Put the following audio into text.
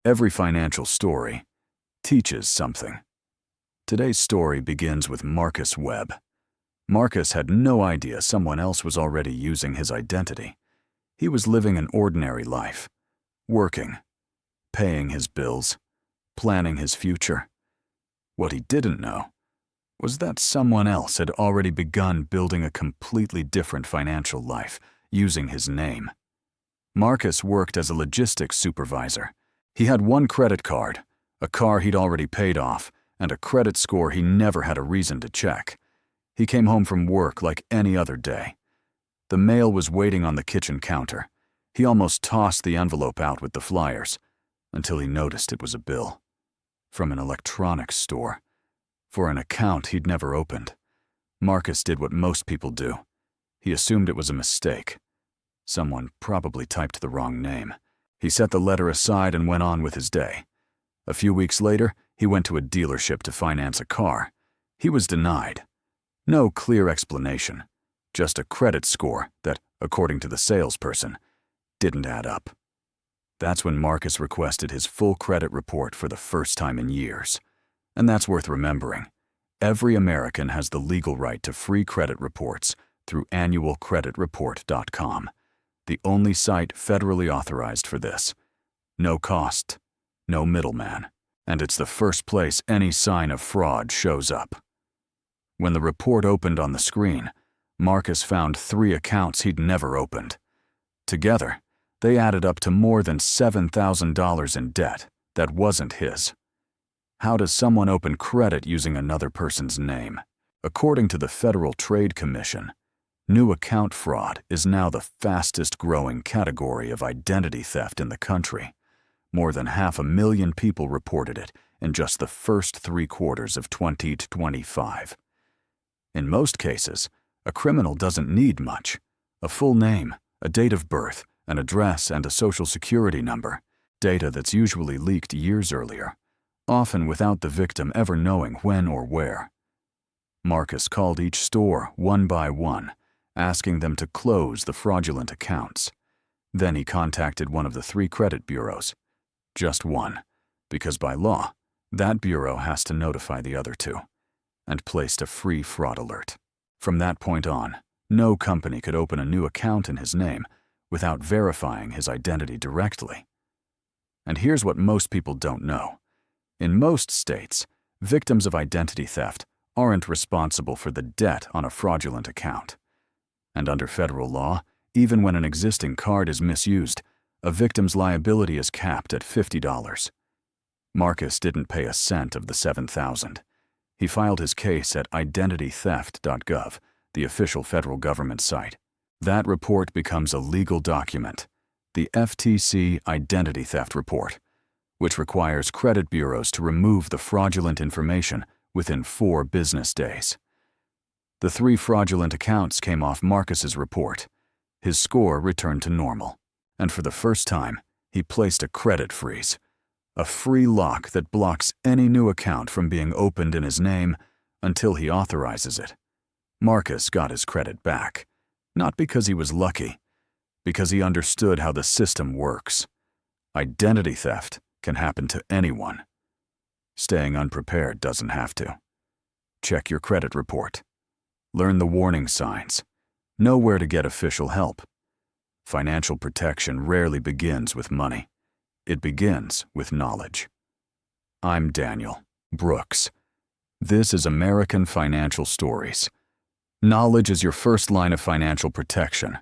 Every financial story teaches something. Today's story begins with Marcus Webb. Marcus had no idea someone else was already using his identity. He was living an ordinary life, working, paying his bills, planning his future. What he didn't know was that someone else had already begun building a completely different financial life using his name. Marcus worked as a logistics supervisor. He had one credit card, a car he'd already paid off, and a credit score he never had a reason to check. He came home from work like any other day. The mail was waiting on the kitchen counter. He almost tossed the envelope out with the flyers, until he noticed it was a bill. From an electronics store. For an account he'd never opened. Marcus did what most people do. He assumed it was a mistake. Someone probably typed the wrong name. He set the letter aside and went on with his day. A few weeks later, he went to a dealership to finance a car. He was denied. No clear explanation, just a credit score that, according to the salesperson, didn't add up. That's when Marcus requested his full credit report for the first time in years. And that's worth remembering. Every American has the legal right to free credit reports through annualcreditreport.com, the only site federally authorized for this. No cost, no middleman, and it's the first place any sign of fraud shows up. When the report opened on the screen, Marcus found 3 accounts he'd never opened. Together, they added up to more than $7,000 in debt that wasn't his. How does someone open credit using another person's name? According to the Federal Trade Commission, new account fraud is now the fastest growing category of identity theft in the country. More than 500,000 people reported it in just the first 3 quarters of 2025. In most cases, a criminal doesn't need much. A full name, a date of birth, an address, and a social security number, data that's usually leaked years earlier, often without the victim ever knowing when or where. Marcus called each store one by one, asking them to close the fraudulent accounts. Then he contacted one of the 3 credit bureaus. Just one, because by law, that bureau has to notify the other 2, and placed a free fraud alert. From that point on, no company could open a new account in his name without verifying his identity directly. And here's what most people don't know. In most states, victims of identity theft aren't responsible for the debt on a fraudulent account. And under federal law, even when an existing card is misused, a victim's liability is capped at $50. Marcus didn't pay a cent of the $7,000. He filed his case at identitytheft.gov, the official federal government site. That report becomes a legal document, the FTC Identity Theft Report, which requires credit bureaus to remove the fraudulent information within 4 business days. The 3 fraudulent accounts came off Marcus's report. His score returned to normal. And for the first time, he placed a credit freeze, a free lock that blocks any new account from being opened in his name until he authorizes it. Marcus got his credit back, not because he was lucky, because he understood how the system works. Identity theft can happen to anyone. Staying unprepared doesn't have to. Check your credit report. Learn the warning signs. Know where to get official help. Financial protection rarely begins with money. It begins with knowledge. I'm Daniel Brooks. This is American Financial Stories. Knowledge is your first line of financial protection.